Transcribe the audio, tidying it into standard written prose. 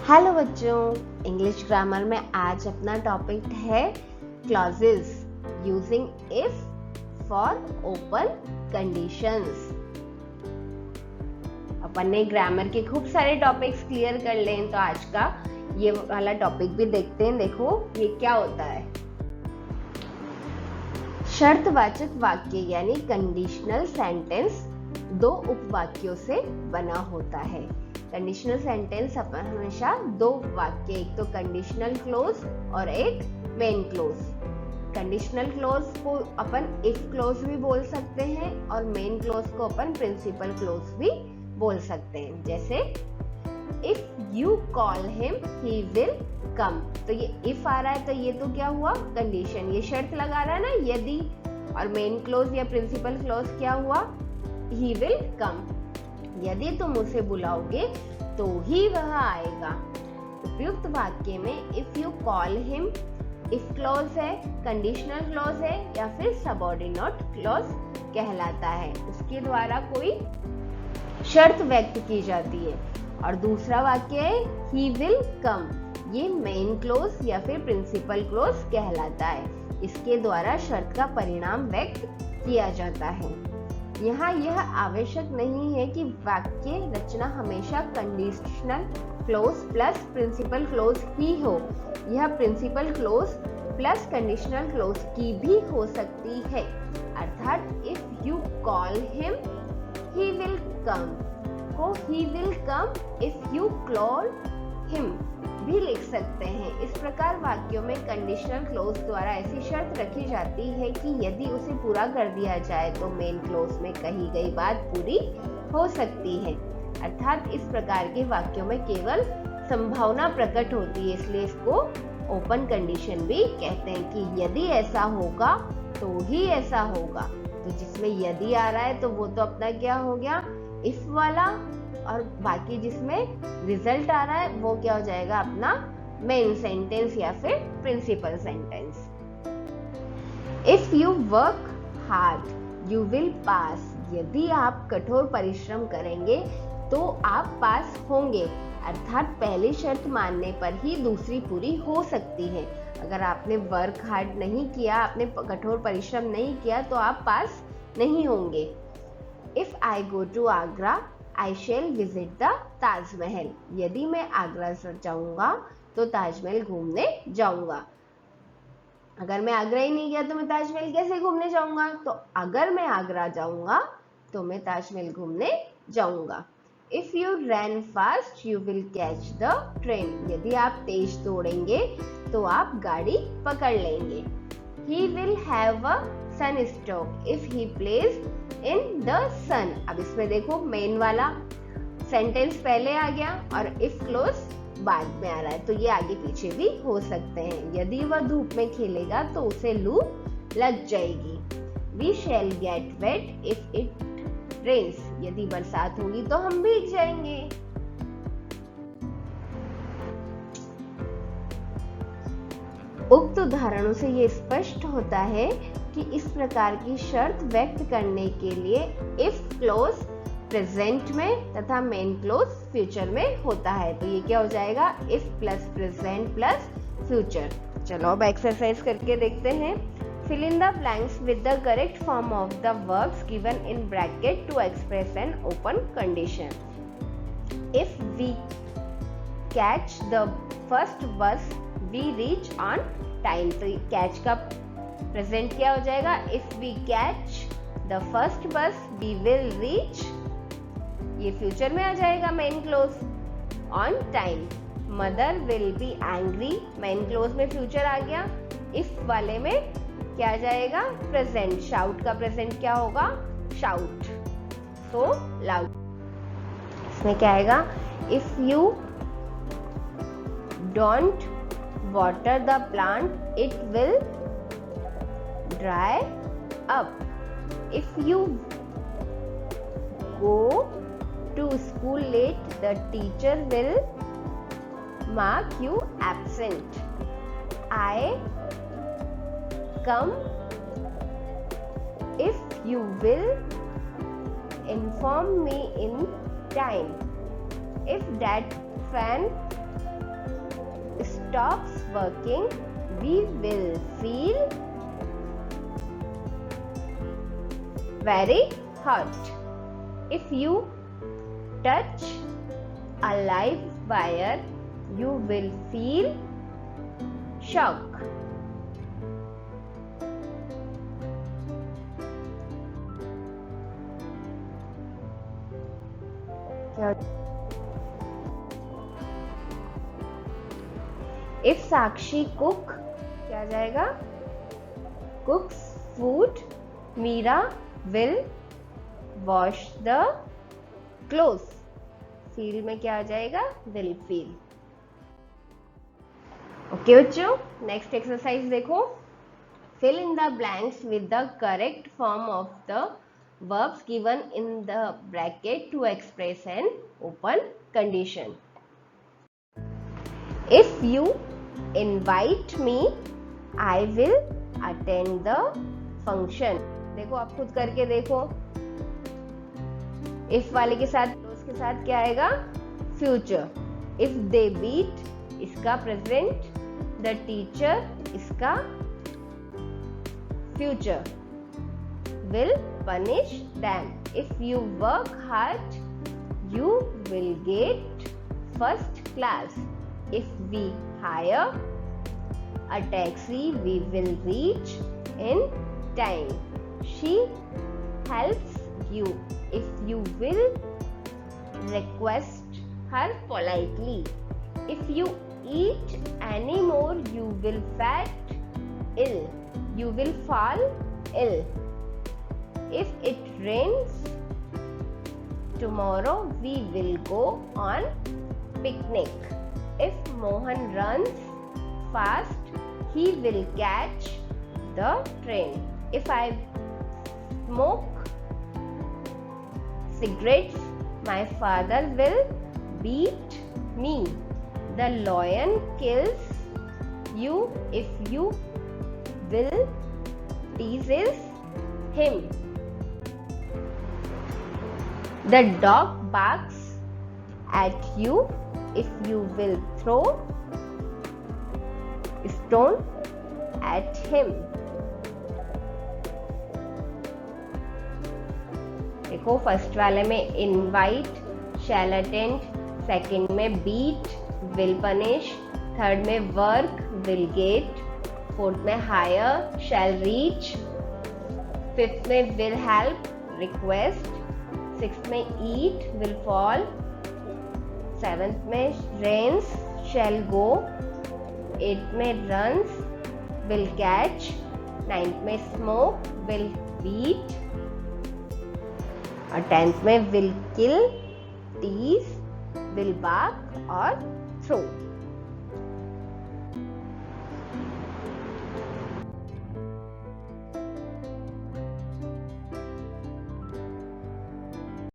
Hello बच्चों, English grammar में आज अपना टॉपिक है clauses using if for open conditions. अपन ने ग्रामर के खूब सारे टॉपिक्स क्लियर कर लें, तो आज का ये वाला टॉपिक भी देखते हैं। देखो ये क्या होता है। शर्तवाचक वाक्य यानी कंडीशनल सेंटेंस दो उपवाक्यों से बना होता है। कंडीशनल सेंटेंस अपन हमेशा दो वाक्य, एक तो कंडीशनल क्लोज और एक मेन क्लोज। कंडीशनल क्लोज को अपन इफ क्लोज भी बोल सकते हैं और मेन क्लोज को अपन प्रिंसिपल क्लोज भी बोल सकते हैं। जैसे if you call him he will कम, तो ये इफ आ रहा है तो ये तो क्या हुआ, कंडीशन, ये शर्त लगा रहा है ना यदि। और मेन क्लोज या प्रिंसिपल क्लोज क्या हुआ, ही विल कम, यदि तुम उसे बुलाओगे तो ही वह आएगा। उपयुक्त वाक्य में if you call him if clause है, कंडीशनल क्लॉज है या फिर सबऑर्डिनेट क्लॉज कहलाता है। उसके द्वारा कोई शर्त व्यक्त की जाती है। और दूसरा वाक्य है ही विल कम, ये मेन क्लॉज या फिर प्रिंसिपल क्लॉज कहलाता है। इसके द्वारा शर्त का परिणाम व्यक्त किया जाता है। यहाँ यह आवश्यक नहीं है कि वाक्य रचना हमेशा conditional clause plus principal clause ही हो। यह principal clause plus conditional clause की भी हो सकती है। अर्थात if you call him he will come को he will come if you call him भी लिख सकते हैं। इस प्रकार वाक्यों में कंडीशनल क्लोज द्वारा ऐसी शर्त रखी जाती है कि यदि उसे पूरा कर दिया जाए तो मेन क्लोज में कही गई बात पूरी हो सकती है। अर्थात इस प्रकार के वाक्यों में केवल संभावना प्रकट होती है, इसलिए इसको ओपन कंडीशन भी कहते हैं कि यदि ऐसा होगा तो ही ऐसा होगा। तो जिसमें यदि आ रहा है तो वो तो अपना क्या हो गया, इफ वाला, और बाकी जिसमें रिजल्ट आ रहा है वो क्या हो जाएगा, अपना मेन सेंटेंस या फिर principal sentence. If you work hard you will pass, यदि आप कठोर परिश्रम करेंगे तो आप पास होंगे। अर्थात पहली शर्त मानने पर ही दूसरी पूरी हो सकती है। अगर आपने वर्क हार्ड नहीं किया, आपने कठोर परिश्रम नहीं किया तो आप पास नहीं होंगे। If I go to Agra I shall visit the Taj Mahal, यदि मैं आगरा जाऊंगा तो ताजमहल घूमने जाऊंगा। अगर मैं आगरा ही नहीं गया तो मैं ताजमहल कैसे घूमने जाऊंगा, तो अगर मैं आगरा जाऊंगा तो मैं ताजमहल घूमने जाऊंगा। If you run fast you will catch the train, यदि आप तेज दौड़ेंगे तो आप गाड़ी पकड़ लेंगे। He will have a sunstroke if he plays in the sun, अब इसमें देखो मेन वाला सेंटेंस पहले आ गया और इफ क्लोज बाद में आ रहा है, तो ये आगे पीछे भी हो सकते हैं। यदि वह धूप में खेलेगा तो उसे लू लग जाएगी। We shall get wet if it rains, यदि बरसात होगी तो हम भीग जाएंगे। उक्त उदाहरणों से ये स्पष्ट होता है कि इस प्रकार की शर्त व्यक्त करने के लिए इफ क्लोज प्रेजेंट में तथा मेन क्लोज फ्यूचर में होता है। तो ये क्या हो जाएगा, if plus present plus future. चलो अब एक्सरसाइज करके देखते हैं। Fill in the blanks with the correct form of the verbs given in bracket to express an open condition. If we catch the first bus we reach on time, तो catch का present क्या हो जाएगा, if we catch the first bus we will reach, ये future में आ जाएगा main clause, on time. Mother will be angry, main close में फ्यूचर आ गया। इफ वाले में क्या आ जाएगा, प्रेजेंट। शाउट का प्रेजेंट क्या होगा, शाउट, सो लाउड। इसमें क्या आएगा, if you don't water the plant it will dry up. If you go to school late the teacher will mark you absent. I come if you will inform me in time. If that fan stops working, we will feel very hurt. If you touch a live wire, you will feel shock. If Sakshi cook, क्या जाएगा? Cooks food, Meera will wash the clothes. Feel में क्या आ जाएगा? Will feel. Okay बच्चों, next exercise देखो. Fill in the blanks with the correct form of the verbs given in the bracket to express an open condition. If you invite me, I will attend the function. देखो, आप खुद करके देखो. If वाले के साथ उसके साथ क्या आएगा? Future. If they beat, इसका present. The teacher, इसका future. Will punish them. If you work hard, you will get first class. If we hire a taxi, we will reach in time. She helps you. If you will request her politely. If you eat any more, you will fat ill. You will fall ill. If it rains tomorrow, we will go on picnic. If Mohan runs fast, he will catch the train. If I smoke cigarettes, my father will beat me. The lion kills you if you will tease him. The dog barks at you if you will throw stone at him. देखो, first वाले में invite, shall attend, second में beat, will punish, third में work, will get, fourth में hire, shall reach, fifth में will help, request, sixth में eat, will fall, seventh में rains, shall go, eighth में runs, will catch, नाइन्थ में smoke, will beat, और tenth में will kill, tease, will bark और throw.